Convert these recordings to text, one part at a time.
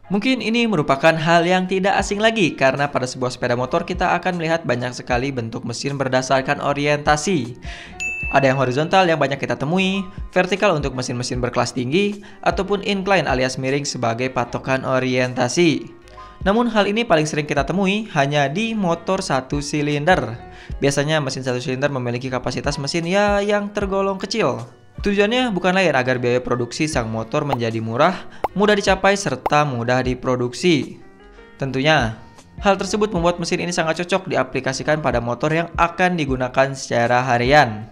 Mungkin ini merupakan hal yang tidak asing lagi karena pada sebuah sepeda motor kita akan melihat banyak sekali bentuk mesin berdasarkan orientasi. Ada yang horizontal yang banyak kita temui, vertikal untuk mesin-mesin berkelas tinggi, ataupun incline alias miring sebagai patokan orientasi. Namun hal ini paling sering kita temui hanya di motor satu silinder. Biasanya mesin satu silinder memiliki kapasitas mesin yang tergolong kecil. Tujuannya bukan lain agar biaya produksi sang motor menjadi murah, mudah dicapai, serta mudah diproduksi. Tentunya, hal tersebut membuat mesin ini sangat cocok diaplikasikan pada motor yang akan digunakan secara harian.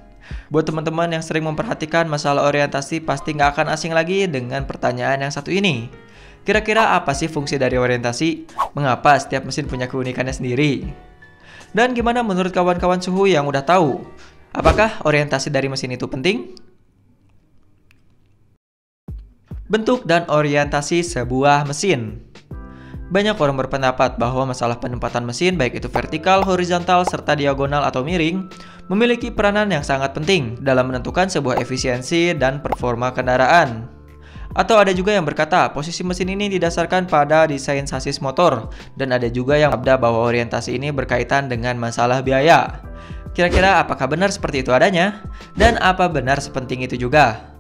Buat teman-teman yang sering memperhatikan masalah orientasi, pasti nggak akan asing lagi dengan pertanyaan yang satu ini. Kira-kira apa sih fungsi dari orientasi? Mengapa setiap mesin punya keunikannya sendiri? Dan gimana menurut kawan-kawan suhu yang udah tahu? Apakah orientasi dari mesin itu penting? Bentuk dan orientasi sebuah mesin. Banyak orang berpendapat bahwa masalah penempatan mesin, baik itu vertikal, horizontal, serta diagonal atau miring, memiliki peranan yang sangat penting dalam menentukan sebuah efisiensi dan performa kendaraan. Atau ada juga yang berkata posisi mesin ini didasarkan pada desain sasis motor, dan ada juga yang berbeda bahwa orientasi ini berkaitan dengan masalah biaya. Kira-kira apakah benar seperti itu adanya? Dan apa benar sepenting itu juga?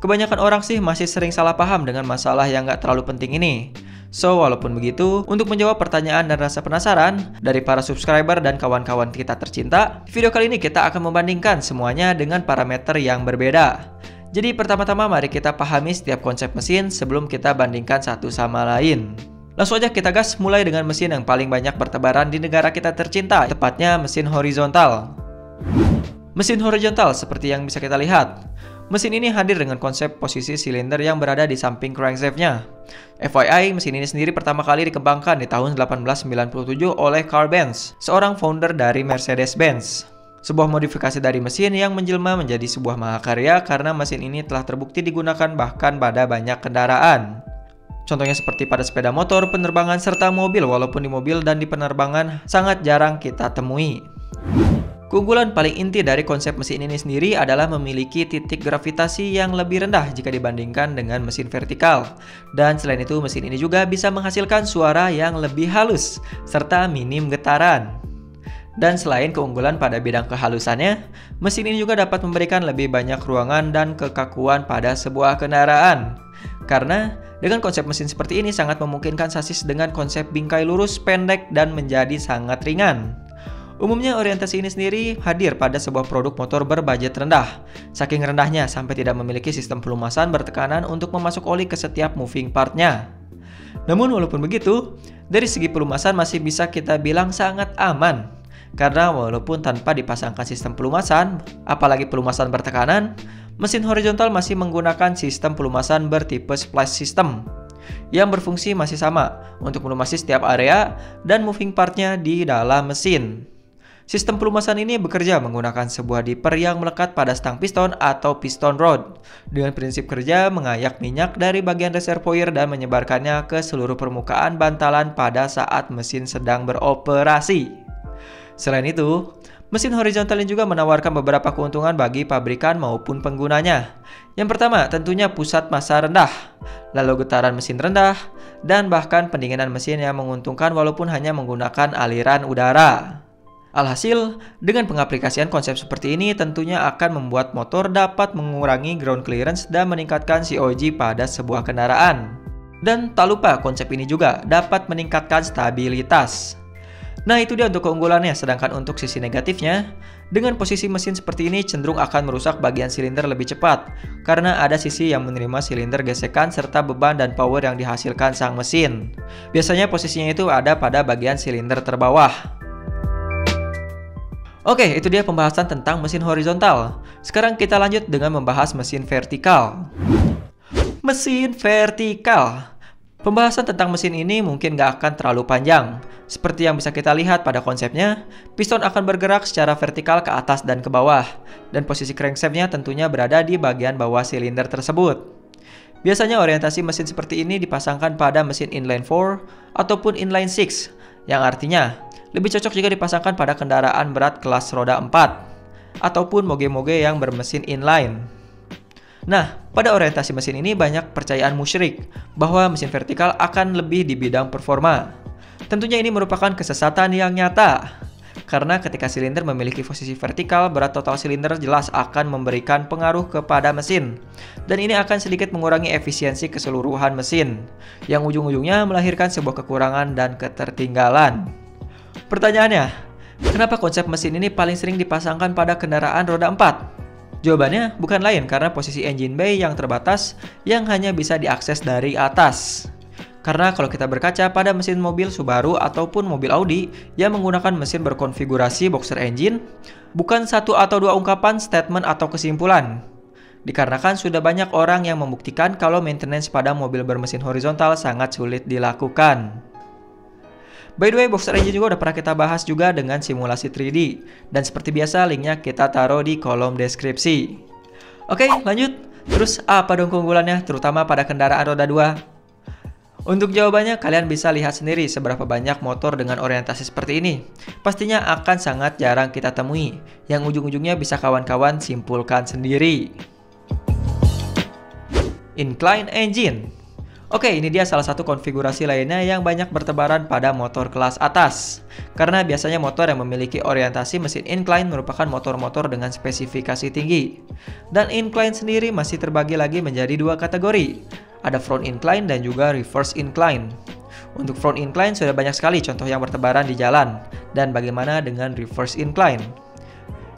Kebanyakan orang sih masih sering salah paham dengan masalah yang nggak terlalu penting ini. So, walaupun begitu, untuk menjawab pertanyaan dan rasa penasaran dari para subscriber dan kawan-kawan kita tercinta, video kali ini kita akan membandingkan semuanya dengan parameter yang berbeda. Jadi pertama-tama mari kita pahami setiap konsep mesin sebelum kita bandingkan satu sama lain. Langsung aja kita gas mulai dengan mesin yang paling banyak bertebaran di negara kita tercinta, tepatnya mesin horizontal. Mesin horizontal seperti yang bisa kita lihat. Mesin ini hadir dengan konsep posisi silinder yang berada di samping crankshaft-nya. FYI, mesin ini sendiri pertama kali dikembangkan di tahun 1897 oleh Carl Benz, seorang founder dari Mercedes-Benz. Sebuah modifikasi dari mesin yang menjelma menjadi sebuah mahakarya karena mesin ini telah terbukti digunakan bahkan pada banyak kendaraan. Contohnya seperti pada sepeda motor, penerbangan, serta mobil, walaupun di mobil dan di penerbangan sangat jarang kita temui. Keunggulan paling inti dari konsep mesin ini sendiri adalah memiliki titik gravitasi yang lebih rendah jika dibandingkan dengan mesin vertikal. Dan selain itu, mesin ini juga bisa menghasilkan suara yang lebih halus, serta minim getaran. Dan selain keunggulan pada bidang kehalusannya, mesin ini juga dapat memberikan lebih banyak ruangan dan kekakuan pada sebuah kendaraan. Karena dengan konsep mesin seperti ini sangat memungkinkan sasis dengan konsep bingkai lurus, pendek, dan menjadi sangat ringan. Umumnya orientasi ini sendiri hadir pada sebuah produk motor berbudget rendah. Saking rendahnya sampai tidak memiliki sistem pelumasan bertekanan untuk memasuk oli ke setiap moving partnya. Namun walaupun begitu, dari segi pelumasan masih bisa kita bilang sangat aman. Karena walaupun tanpa dipasangkan sistem pelumasan, apalagi pelumasan bertekanan, mesin horizontal masih menggunakan sistem pelumasan bertipe splash system yang berfungsi masih sama untuk melumasi setiap area dan moving partnya di dalam mesin. Sistem pelumasan ini bekerja menggunakan sebuah dipper yang melekat pada stang piston atau piston rod dengan prinsip kerja mengayak minyak dari bagian reservoir dan menyebarkannya ke seluruh permukaan bantalan pada saat mesin sedang beroperasi. Selain itu, mesin horizontal ini juga menawarkan beberapa keuntungan bagi pabrikan maupun penggunanya. Yang pertama, tentunya pusat massa rendah, lalu getaran mesin rendah, dan bahkan pendinginan mesin yang menguntungkan walaupun hanya menggunakan aliran udara. Alhasil, dengan pengaplikasian konsep seperti ini tentunya akan membuat motor dapat mengurangi ground clearance dan meningkatkan COG pada sebuah kendaraan. Dan tak lupa konsep ini juga dapat meningkatkan stabilitas. Nah itu dia untuk keunggulannya, sedangkan untuk sisi negatifnya, dengan posisi mesin seperti ini cenderung akan merusak bagian silinder lebih cepat karena ada sisi yang menerima silinder gesekan serta beban dan power yang dihasilkan sang mesin. Biasanya posisinya itu ada pada bagian silinder terbawah. Oke, itu dia pembahasan tentang mesin horizontal. Sekarang kita lanjut dengan membahas mesin vertikal. Mesin vertikal. Pembahasan tentang mesin ini mungkin gak akan terlalu panjang. Seperti yang bisa kita lihat pada konsepnya, piston akan bergerak secara vertikal ke atas dan ke bawah. Dan posisi crankshaft-nya tentunya berada di bagian bawah silinder tersebut. Biasanya orientasi mesin seperti ini dipasangkan pada mesin inline 4 ataupun inline 6, yang artinya lebih cocok jika dipasangkan pada kendaraan berat kelas roda 4 ataupun moge-moge yang bermesin inline. Nah, pada orientasi mesin ini banyak percayaan musyrik bahwa mesin vertikal akan lebih di bidang performa. Tentunya ini merupakan kesesatan yang nyata. Karena ketika silinder memiliki posisi vertikal, berat total silinder jelas akan memberikan pengaruh kepada mesin. Dan ini akan sedikit mengurangi efisiensi keseluruhan mesin, yang ujung-ujungnya melahirkan sebuah kekurangan dan ketertinggalan. Pertanyaannya, kenapa konsep mesin ini paling sering dipasangkan pada kendaraan roda 4? Jawabannya bukan lain karena posisi engine bay yang terbatas yang hanya bisa diakses dari atas. Karena kalau kita berkaca pada mesin mobil Subaru ataupun mobil Audi yang menggunakan mesin berkonfigurasi boxer engine, bukan satu atau dua ungkapan, statement, atau kesimpulan. Dikarenakan sudah banyak orang yang membuktikan kalau maintenance pada mobil bermesin horizontal sangat sulit dilakukan. By the way, boxer engine juga udah pernah kita bahas juga dengan simulasi 3D. Dan seperti biasa, linknya kita taruh di kolom deskripsi. Oke, lanjut. Terus apa dong keunggulannya, terutama pada kendaraan roda 2? Untuk jawabannya, kalian bisa lihat sendiri seberapa banyak motor dengan orientasi seperti ini. Pastinya akan sangat jarang kita temui, yang ujung-ujungnya bisa kawan-kawan simpulkan sendiri. Incline engine. Oke, ini dia salah satu konfigurasi lainnya yang banyak bertebaran pada motor kelas atas. Karena biasanya motor yang memiliki orientasi mesin incline merupakan motor-motor dengan spesifikasi tinggi. Dan incline sendiri masih terbagi lagi menjadi dua kategori. Ada front incline dan juga reverse incline. Untuk front incline sudah banyak sekali contoh yang bertebaran di jalan. Dan bagaimana dengan reverse incline?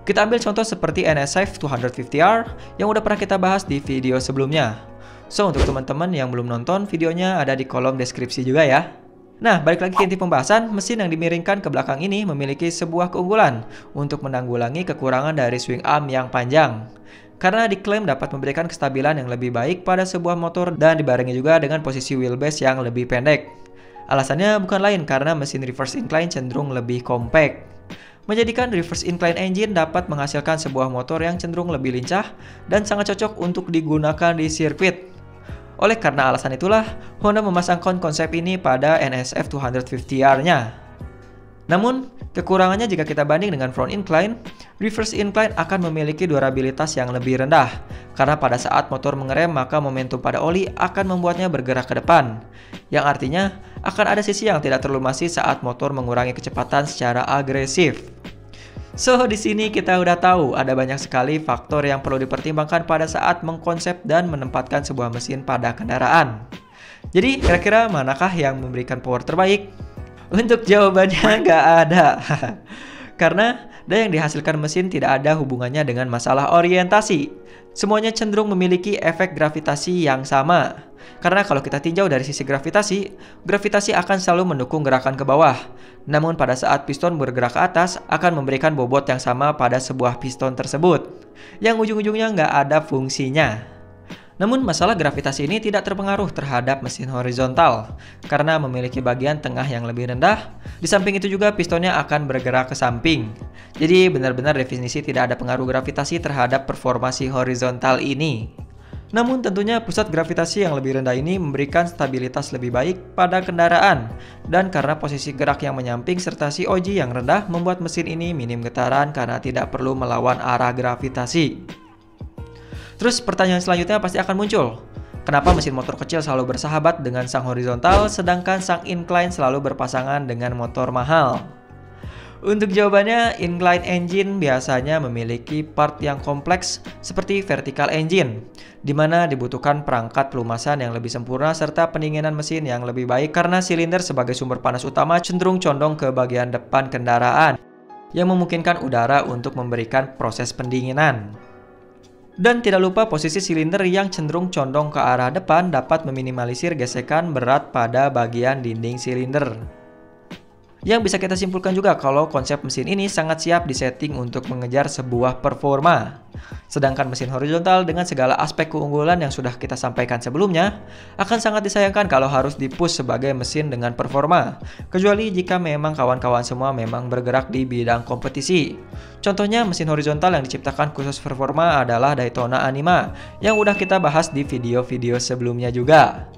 Kita ambil contoh seperti NSX 250R yang udah pernah kita bahas di video sebelumnya. So, untuk teman-teman yang belum nonton, videonya ada di kolom deskripsi juga ya. Nah, balik lagi ke inti pembahasan, mesin yang dimiringkan ke belakang ini memiliki sebuah keunggulan untuk menanggulangi kekurangan dari swing arm yang panjang. Karena diklaim dapat memberikan kestabilan yang lebih baik pada sebuah motor dan dibarengi juga dengan posisi wheelbase yang lebih pendek. Alasannya bukan lain karena mesin reverse incline cenderung lebih compact. Menjadikan reverse incline engine dapat menghasilkan sebuah motor yang cenderung lebih lincah dan sangat cocok untuk digunakan di sirkuit. Oleh karena alasan itulah, Honda memasangkan konsep ini pada NSX 250R-nya. Namun, kekurangannya jika kita banding dengan front incline, reverse incline akan memiliki durabilitas yang lebih rendah. Karena pada saat motor mengerem, maka momentum pada oli akan membuatnya bergerak ke depan. Yang artinya, akan ada sisi yang tidak terlumasi saat motor mengurangi kecepatan secara agresif. So, di sini kita udah tahu ada banyak sekali faktor yang perlu dipertimbangkan pada saat mengkonsep dan menempatkan sebuah mesin pada kendaraan. Jadi, kira-kira manakah yang memberikan power terbaik? Untuk jawabannya nggak ada. Karena daya yang dihasilkan mesin tidak ada hubungannya dengan masalah orientasi. Semuanya cenderung memiliki efek gravitasi yang sama. Karena kalau kita tinjau dari sisi gravitasi akan selalu mendukung gerakan ke bawah. Namun pada saat piston bergerak ke atas, akan memberikan bobot yang sama pada sebuah piston tersebut. Yang ujung-ujungnya nggak ada fungsinya. Namun masalah gravitasi ini tidak terpengaruh terhadap mesin horizontal karena memiliki bagian tengah yang lebih rendah. Di samping itu juga pistonnya akan bergerak ke samping. Jadi benar-benar definisi tidak ada pengaruh gravitasi terhadap performa si horizontal ini. Namun tentunya pusat gravitasi yang lebih rendah ini memberikan stabilitas lebih baik pada kendaraan. Dan karena posisi gerak yang menyamping serta COG yang rendah membuat mesin ini minim getaran karena tidak perlu melawan arah gravitasi. Terus pertanyaan selanjutnya pasti akan muncul. Kenapa mesin motor kecil selalu bersahabat dengan sang horizontal sedangkan sang incline selalu berpasangan dengan motor mahal? Untuk jawabannya, incline engine biasanya memiliki part yang kompleks seperti vertical engine, di mana dibutuhkan perangkat pelumasan yang lebih sempurna serta pendinginan mesin yang lebih baik karena silinder sebagai sumber panas utama cenderung condong ke bagian depan kendaraan, yang memungkinkan udara untuk memberikan proses pendinginan. Dan tidak lupa posisi silinder yang cenderung condong ke arah depan dapat meminimalisir gesekan berat pada bagian dinding silinder. Yang bisa kita simpulkan juga kalau konsep mesin ini sangat siap disetting untuk mengejar sebuah performa. Sedangkan mesin horizontal dengan segala aspek keunggulan yang sudah kita sampaikan sebelumnya akan sangat disayangkan kalau harus dipush sebagai mesin dengan performa. Kecuali jika memang kawan-kawan semua memang bergerak di bidang kompetisi. Contohnya mesin horizontal yang diciptakan khusus performa adalah Daytona Anima yang udah kita bahas di video-video sebelumnya juga.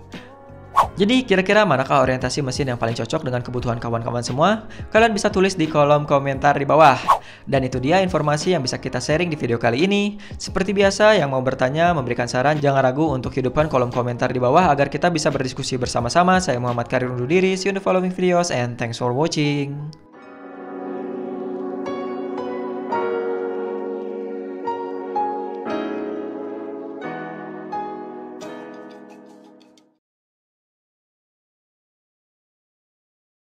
Jadi kira-kira manakah orientasi mesin yang paling cocok dengan kebutuhan kawan-kawan semua? Kalian bisa tulis di kolom komentar di bawah. Dan itu dia informasi yang bisa kita sharing di video kali ini. Seperti biasa, yang mau bertanya, memberikan saran, jangan ragu untuk hidupkan kolom komentar di bawah agar kita bisa berdiskusi bersama-sama. Saya Muhammad Karir undur diri, see you in the following videos and thanks for watching.